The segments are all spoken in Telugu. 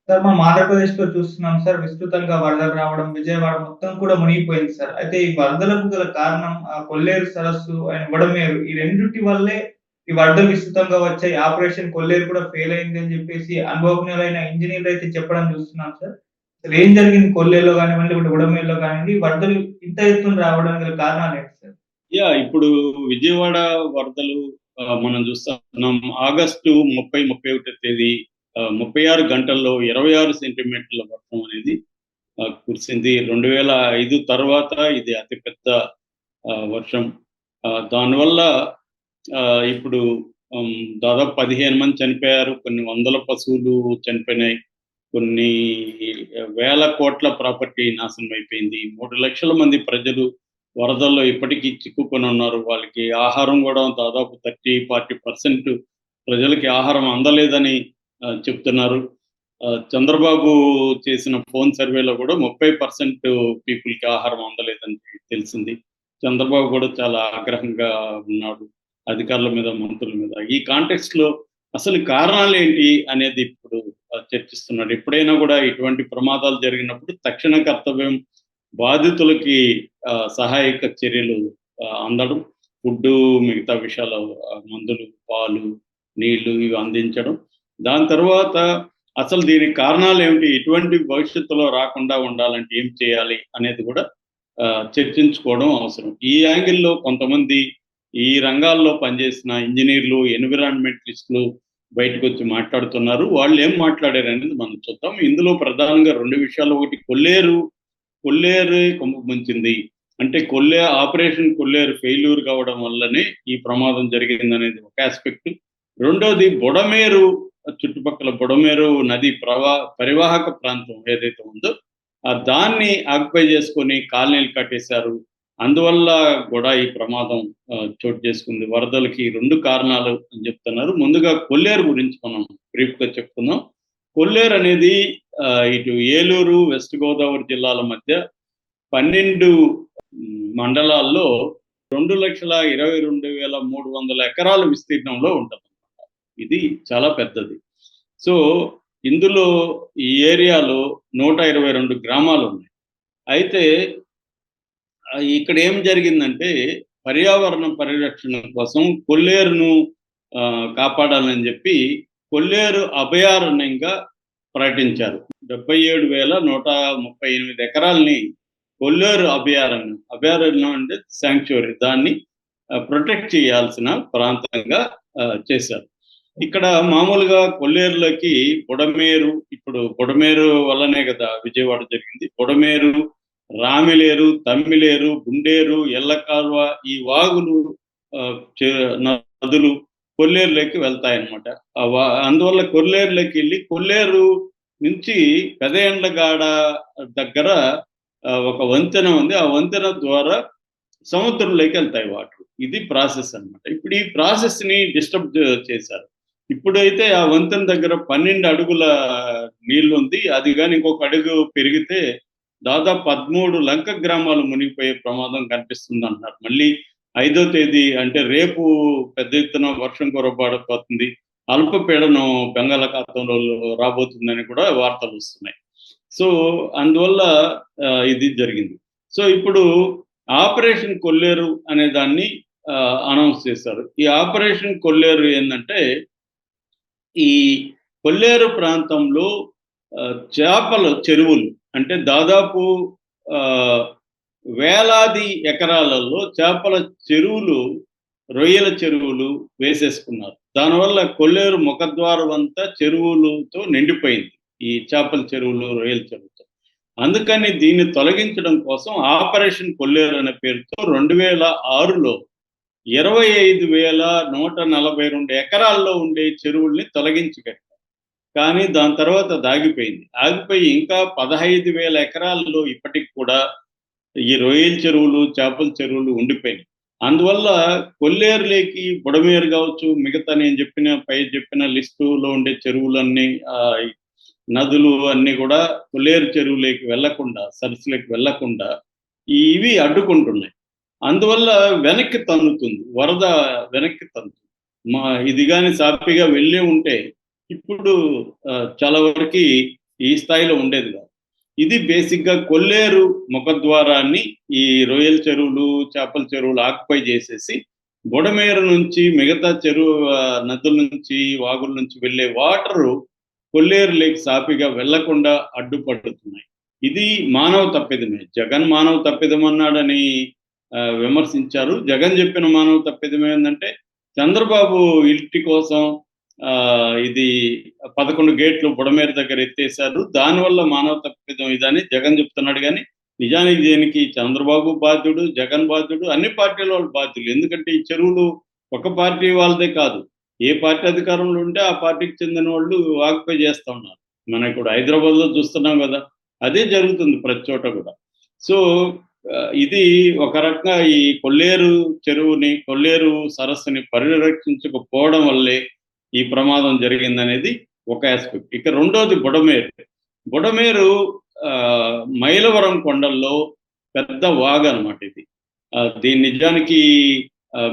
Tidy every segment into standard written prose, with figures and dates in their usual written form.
సార్ మనం ఆంధ్రప్రదేశ్‌లో చూస్తున్నాం సార్. విస్తృతంగా వరదలు రావడం, విజయవాడ మొత్తం కూడా మునిగిపోయింది సార్. అయితే ఈ వరదలకు గల కారణం కొల్లేరు సరస్సు అండ్ బుడమేరు ఈ రెండిటి వల్లే ఈ వరదలు విస్తృతంగా వచ్చాయి. ఆపరేషన్ కొల్లేరు కూడా ఫెయిల్ అయింది అని చెప్పేసి అనుభవజ్ఞులైన ఇంజినీర్లయితే చెప్పడం చూస్తున్నాం సార్. అసలేం జరిగింది కొల్లేరులో గానివ్వండి, ఇప్పుడు బుడమేరులో కానివ్వండి, వరదలు ఇంత ఎత్తున రావడానికి గల కారణాలేంటి సార్? ఇప్పుడు విజయవాడ వరదలు మనం చూస్తున్నాం. ఆగస్టు 30, 31 తేదీ 36 గంటల్లో 26 సెంటీమీటర్ల వర్షం అనేది కురిసింది. 2005 తర్వాత ఇది అతిపెద్ద వర్షం. దానివల్ల ఇప్పుడు దాదాపు 15 మంది చనిపోయారు. కొన్ని వందల పశువులు చనిపోయినాయి. కొన్ని వేల కోట్ల ప్రాపర్టీ నాశనం అయిపోయింది. 3,00,000 మంది ప్రజలు వరదల్లో ఇప్పటికీ చిక్కుకొని ఉన్నారు. వాళ్ళకి ఆహారం కూడా దాదాపు 30, 40% ప్రజలకి ఆహారం అందలేదని చెప్తున్నారు. చంద్రబాబు చేసిన ఫోన్ సర్వేలో కూడా 30% పీపుల్‌కి ఆహారం అందలేదని తెలిసింది. చంద్రబాబు కూడా చాలా ఆగ్రహంగా ఉన్నాడు. అధికారుల మీద, మంత్రుల మీద. ఈ కాంటెక్స్ట్‌లో అసలు కారణాలేంటి అనేది ఇప్పుడు చర్చిస్తున్నాడు. ఎప్పుడైనా కూడా ఇటువంటి ప్రమాదాలు జరిగినప్పుడు తక్షణ కర్తవ్యం బాధితులకి సహాయక చర్యలు అందడం, ఫుడ్డు, మిగతా విషయాలు మందులు, పాలు, నీళ్లు ఇవి అందించడం. దాని తర్వాత అసలు దీనికి కారణాలేమిటి? ఎటువంటి భవిష్యత్తులో రాకుండా ఉండాలంటే ఏం చేయాలి? అనేది కూడా చర్చించుకోవడం అవసరం. ఈ యాంగిల్‌లో కొంతమంది ఈ రంగాల్లో పనిచేసిన ఇంజినీర్లు, ఎన్విరాన్మెంటలిస్టులు బయటకొచ్చి మాట్లాడుతున్నారు. వాళ్ళేం మాట్లాడారనేది మనం చూద్దాం. ఇందులో ప్రధానంగా 2 విషయాలు. ఒకటి కొల్లేరు కొంప ముంచింది. అంటే ఆపరేషన్ కొల్లేరు ఫెయిల్యూర్ కావడం వల్లనే ఈ ప్రమాదం జరిగిందనేది ఒక యాస్పెక్ట్. రెండోది బుడమేరు చుట్టుపక్కల బుడమేరు నది పరివాహక ప్రాంతం ఏదైతే ఉందో దాన్ని ఆక్యుపై చేసుకొని కాలనీలు కట్టేశారు. అందువల్ల కూడా ఈ ప్రమాదం చోటు చేసుకుంది. వరదలకి 2 కారణాలు అని చెప్తున్నారు. ముందుగా కొల్లేరు గురించి మనం బ్రీఫ్‌గా చెప్పుకుందాం. కొల్లేరు అనేది ఇటు ఏలూరు, వెస్ట్ గోదావరి జిల్లాల మధ్య 12 మండలాల్లో 2,22,300 ఎకరాల విస్తీర్ణంలో ఉంటదన్నమాట. ఇది చాలా పెద్దది. సో, ఇందులో ఈ ఏరియాలో 122 గ్రామాలున్నాయి. అయితే ఇక్కడ ఏం జరిగిందంటే పర్యావరణ పరిరక్షణ కోసం కొల్లేరును కాపాడాలని చెప్పి కొల్లేరు అభయారణ్యంగా ప్రకటించారు. 77,138 ఎకరాల్ని కొల్లేరు అభయారణ్యం అంటే శాంక్చురీ, దాన్ని ప్రొటెక్ట్ చేయాల్సిన ప్రాంతంగా చేశారు. ఇక్కడ మామూలుగా కొల్లేరులోకి ఇప్పుడు బుడమేరు వల్లనే కదా విజయవాడ జరిగింది. బుడమేరు, రామిలేరు, తమ్మిలేరు, గుండేరు, ఎల్లకాల్వ ఈ వాగులు నదులు కొల్లేరులోకి వెళ్తాయన్నమాట. అందువల్ల కొల్లేరులోకి వెళ్ళి కొల్లేరు నుంచి పెదయండ్లగాడ దగ్గర ఒక వంతెన ఉంది. ఆ వంతెన ద్వారా సముద్రంలోకి వెళ్తాయి వాటర్. ఇది ప్రాసెస్ అన్నమాట. ఇప్పుడు ఈ ప్రాసెస్‌ని డిస్టర్బ్ చేశారు. ఇప్పుడైతే ఆ వంతెన దగ్గర 12 అడుగుల నీళ్లుంది. అది గాని ఇంకొక అడుగు పెరిగితే దాదాపు 13 లంక గ్రామాలు మునిగిపోయే ప్రమాదం కనిపిస్తుందంటున్నారు. మళ్ళీ 5వ తేదీ అంటే రేపు పెద్ద ఎత్తున వర్షం కురవబడబోతుంది. అల్పపీడనం బంగాళాఖాతంలో రాబోతుందని కూడా వార్తలొస్తున్నాయి. సో, అందువల్ల ఇది జరిగింది. సో, ఇప్పుడు ఆపరేషన్ కొల్లేరు అనే దాన్ని అనౌన్స్ చేశారు. ఈ ఆపరేషన్ కొల్లేరు ఏందంటే, ఈ కొల్లేరు ప్రాంతంలో చేపల చెరువులు అంటే దాదాపు ఆహ్, వేలాది ఎకరాలలో చేపల చెరువులు, రొయ్యల చెరువులు వేసేసుకున్నారు. దానివల్ల కొల్లేరు ముఖద్వారం అంతా చెరువులతో నిండిపోయింది. ఈ చేపల చెరువులు, రొయ్యల చెరువుతో. అందుకని దీన్ని తొలగించడం కోసం ఆపరేషన్ కొల్లేరు అనే పేరుతో 2006లో 25,142 ఎకరాల్లో ఉండే చెరువుల్ని తొలగించి కట్టారు. కానీ దాని తర్వాత దాగిపోయింది. ఆగిపోయి ఇంకా 15,000 ఎకరాల్లో ఇప్పటికి కూడా ఈ రొయ్యల చెరువులు, చేపల చెరువులు ఉండిపోయినాయి. అందువల్ల కొల్లేరులోకి బుడమేరు కావచ్చు, మిగతా నేను చెప్పిన లిస్టులో ఉండే చెరువులన్నీ నదులు అన్నీ కూడా కొల్లేరు చెరువులోకి వెళ్లకుండా, సరస్సులోకి వెళ్లకుండా ఇవి అడ్డుకుంటున్నాయి. అందువల్ల వెనక్కి తన్నుతుంది. వరద వెనక్కి తన్నుతుంది. ఇది గాని సాఫీగా వెళ్ళి ఉంటే ఇప్పుడు చాలా వరకి ఈ స్థాయిలో ఉండేది కాదు. ఇది బేసిక్గా కొల్లేరు ముఖద్వారాన్ని ఈ రొయ్యల చెరువులు, చేపల చెరువులు ఆక్యుపై చేసేసి బుడమేరు నుంచి మిగతా నదుల నుంచి, వాగుల నుంచి వెళ్ళే వాటరు కొల్లేరు లేక్ సాఫీగా వెళ్లకుండా అడ్డుపడుతున్నాయి. ఇది మానవ తప్పిదమే. జగన్ మానవ తప్పిదం అన్నాడని విమర్శించారు. జగన్ చెప్పిన మానవ తప్పిదం ఏంటంటే చంద్రబాబు ఇంటి కోసం ఇది 11 గేట్లు బుడమేరు దగ్గర ఎత్తేసారు. దానివల్ల మానవ తప్పిదం ఇదని జగన్ చెప్తున్నాడు. కానీ నిజానికి దీనికి చంద్రబాబు బాధ్యుడు, జగన్ బాధ్యుడు, అన్ని పార్టీల వాళ్ళు బాధ్యులు. ఎందుకంటే ఈ చెరువులు ఒక పార్టీ వాళ్ళదే కాదు. ఏ పార్టీ అధికారంలో ఉంటే ఆ పార్టీకి చెందిన వాళ్ళు ఆక్యుపై చేస్తూ ఉన్నారు. మనం ఇప్పుడు హైదరాబాద్లో చూస్తున్నాం కదా, అదే జరుగుతుంది ప్రతి చోట కూడా. సో ఇది ఒక రకంగా ఈ కొల్లేరు చెరువుని, కొల్లేరు సరస్సుని పరిరక్షించకపోవడం వల్లే ఈ ప్రమాదం జరిగిందనేది ఒక ఆస్పెక్ట్. ఇక రెండోది బుడమేరు. బుడమేరు మైలవరం కొండల్లో పెద్ద వాగు అనమాట ఇది. దీని నిజానికి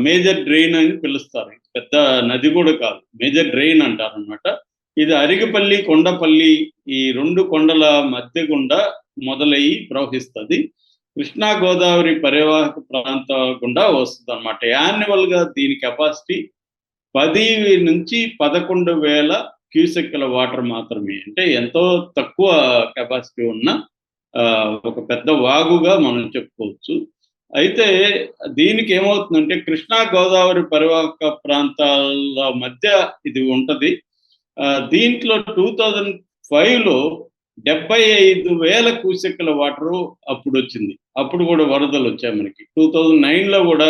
మేజర్ డ్రెయిన్ అని పిలుస్తారు. పెద్ద నది కూడా కాదు, మేజర్ డ్రెయిన్ అంటారు అనమాట. ఇది అరిగిపల్లి, కొండపల్లి ఈ 2 కొండల మధ్య గుండా మొదలయ్యి ప్రవహిస్తుంది. కృష్ణా గోదావరి పరివాహక ప్రాంతం గుండా వస్తుంది అనమాట. యాన్యువల్ గా దీని కెపాసిటీ 10 నుంచి 11,000 క్యూసెక్కుల వాటర్ మాత్రమే. అంటే ఎంతో తక్కువ కెపాసిటీ ఉన్న ఒక పెద్ద వాగుగా మనం చెప్పుకోవచ్చు. అయితే దీనికి ఏమవుతుందంటే కృష్ణా గోదావరి పరివాహక ప్రాంతాల మధ్య ఇది ఉంటది. దీంట్లో 2005లో 75,000 క్యూసెక్కుల వాటరు అప్పుడు వచ్చింది. అప్పుడు కూడా వరదలు వచ్చాయి మనకి. 2009లో కూడా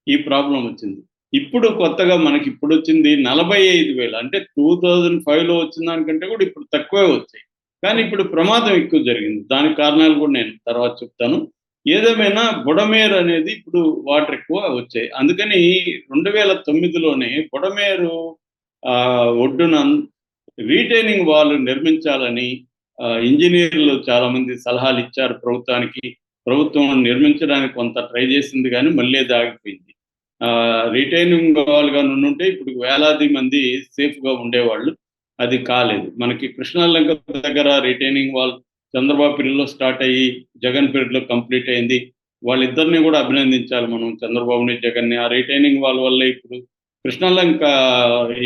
ఈ ప్రాబ్లం వచ్చింది. ఇప్పుడు కొత్తగా మనకి ఇప్పుడు వచ్చింది 45,000. అంటే 2005లో వచ్చిన దానికంటే కూడా ఇప్పుడు తక్కువే వచ్చాయి. కానీ ఇప్పుడు ప్రమాదం ఎక్కువ జరిగింది. దానికి కారణాలు కూడా నేను తర్వాత చెప్తాను. ఏదేమైనా బుడమేరు అనేది ఇప్పుడు వాటర్ ఎక్కువ వచ్చాయి. అందుకని 2009లోనే బుడమేరు ఒడ్డున రీటైనింగ్ వాల్ నిర్మించాలని ఇంజనీర్లు చాలా మంది సలహాలు ఇచ్చారు ప్రభుత్వానికి. ప్రభుత్వం నిర్మించడానికి కొంత ట్రై చేసింది, కానీ మళ్ళీ అది ఆగిపోయింది. రిటైనింగ్ వాల్ గా నుండి ఇప్పుడు వేలాది మంది సేఫ్ గా ఉండేవాళ్ళు. అది కాలేదు. మనకి కృష్ణాలంక దగ్గర రిటైనింగ్ వాల్ చంద్రబాబు పీరియడ్లో స్టార్ట్ అయ్యి జగన్ పీరియడ్లో కంప్లీట్ అయింది. వాళ్ళిద్దరిని కూడా అభినందించాలి మనం, చంద్రబాబుని, జగన్ని. ఆ రిటైనింగ్ వాల్ వల్ల ఇప్పుడు కృష్ణాలంక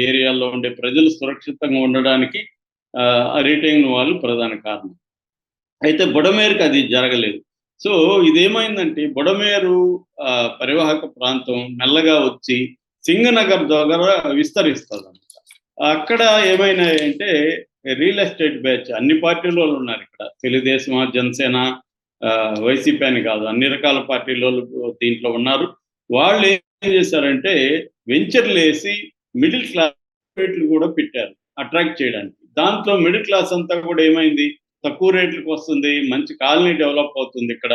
ఏరియాలో ఉండే ప్రజలు సురక్షితంగా ఉండడానికి ఆ రిటైనింగ్ వాల్ ప్రధాన కారణం. అయితే బుడమేరుకి అది జరగలేదు. సో ఇదేమైందంటే బుడమేరు పరివాహక ప్రాంతం మెల్లగా వచ్చి సింగనగర్ దగ్గర విస్తరిస్తుంది. అక్కడ ఏమైనాయంటే రియల్ ఎస్టేట్ బ్యాచ్, అన్ని పార్టీల వాళ్ళు ఉన్నారు ఇక్కడ. తెలుగుదేశం, జనసేన, వైసీపీ అని కాదు, అన్ని రకాల పార్టీల దీంట్లో ఉన్నారు. వాళ్ళు ఏం చేశారంటే వెంచర్లు వేసి మిడిల్ క్లాస్ రేట్లు కూడా పెట్టారు అట్రాక్ట్ చేయడానికి. దాంట్లో మిడిల్ క్లాస్ అంతా కూడా ఏమైంది, తక్కువ రేట్లకు వస్తుంది, మంచి కాలనీ డెవలప్ అవుతుంది ఇక్కడ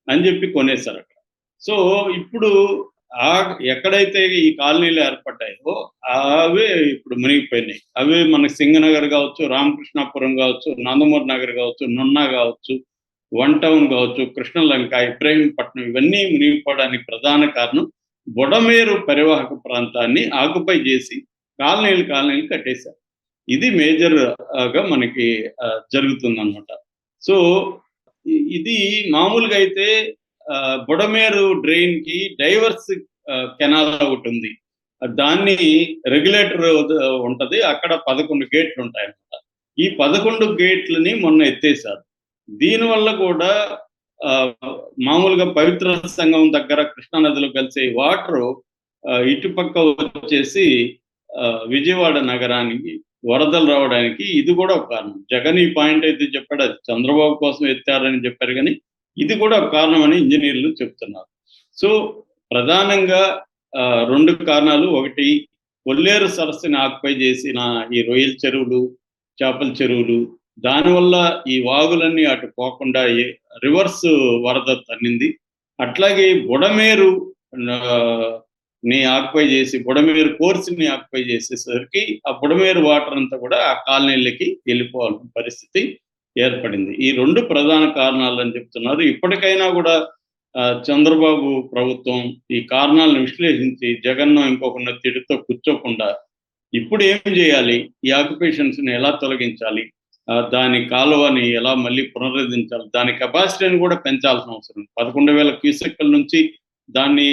అని చెప్పి కొనేశారు అక్కడ. సో ఇప్పుడు ఎక్కడైతే ఈ కాలనీలు ఏర్పడ్డాయో అవే ఇప్పుడు మునిగిపోయినాయి. అవే మనకి సింగనగర్ కావచ్చు, రామకృష్ణాపురం కావచ్చు, నందమూరి నగర్ కావచ్చు, నున్నా కావచ్చు, 1 టౌన్ కావచ్చు, కృష్ణలంక, ఇబ్రహీంపట్నం, ఇవన్నీ మునిగిపోవడానికి ప్రధాన కారణం బుడమేరు పరివాహక ప్రాంతాన్ని ఆక్యుపై చేసి కాలనీలు కట్టేశారు. ఇది మేజర్ గా మనకి జరుగుతుందన్నమాట. సో ఇది మామూలుగా అయితే బుడమేరు డ్రైన్ కి డైవర్స్ కెనాల్ ఒకటి ఉంది. దాన్ని రెగ్యులేటర్ ఉంటది. అక్కడ 11 గేట్లు ఉంటాయన్నమాట. ఈ 11 గేట్లని మొన్న ఎత్తేసారు. దీనివల్ల కూడా మామూలుగా పవిత్ర సంఘం దగ్గర కృష్ణానదిలో కలిసే వాటర్ ఇటుపక్క వచ్చేసి విజయవాడ నగరానికి వరదలు రావడానికి ఇది కూడా ఒక కారణం. జగన్ ఈ పాయింట్ అయితే చెప్పాడు, అది చంద్రబాబు కోసం ఎత్తారని చెప్పారు, కానీ ఇది కూడా ఒక కారణం అని ఇంజనీర్లు చెప్తున్నారు. సో ప్రధానంగా 2 కారణాలు. ఒకటి, కొల్లేరు సరస్సుని ఆక్యుపై చేసిన ఈ రొయ్యల చెరువులు, చేపల చెరువులు, దానివల్ల ఈ వాగులన్నీ అటు పోకుండా రివర్స్ వరద తన్నింది. అట్లాగే బుడమేరు ని ఆక్యుపై చేసి బుడమేరు కోర్సుని ఆక్యుపై చేసేసరికి ఆ బుడమేరు వాటర్ అంతా కూడా ఆ కాలనీలకి వెళ్ళిపోవాల్సిన పరిస్థితి ఏర్పడింది. ఈ 2 ప్రధాన కారణాలు అని చెప్తున్నారు. ఇప్పటికైనా కూడా చంద్రబాబు ప్రభుత్వం ఈ కారణాలను విశ్లేషించి జగన్ను ఇంకొకరిని తిడుతూ కూర్చోకుండా ఇప్పుడు ఏం చేయాలి, ఈ ఆక్యుపేషన్స్ ని ఎలా తొలగించాలి దాని కాలువని ఎలా మళ్ళీ పునరుద్ధరించాలి, దాని కెపాసిటీని కూడా పెంచాల్సిన అవసరం ఉంది. 11,000 క్యూసెక్కుల నుంచి దాన్ని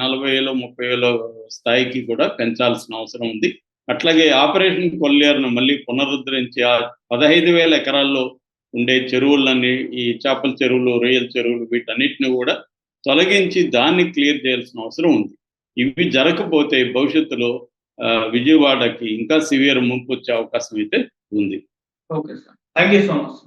40,000 30,000 స్థాయికి కూడా పెంచాల్సిన అవసరం ఉంది. అట్లాగే ఆపరేషన్ కొల్లేరును మళ్ళీ పునరుద్ధరించి 15,000 ఎకరాల్లో ఉండే చెరువులన్నీ, ఈ చేపల చెరువులు, రొయ్యల చెరువులు, వీటన్నిటిని కూడా తొలగించి దాన్ని క్లియర్ చేయాల్సిన అవసరం ఉంది. ఇవి జరగకపోతే భవిష్యత్తులో విజయవాడకి ఇంకా సివియర్ ముంపు వచ్చే అవకాశం అయితే ఉంది. Okay sir. Thank you so much.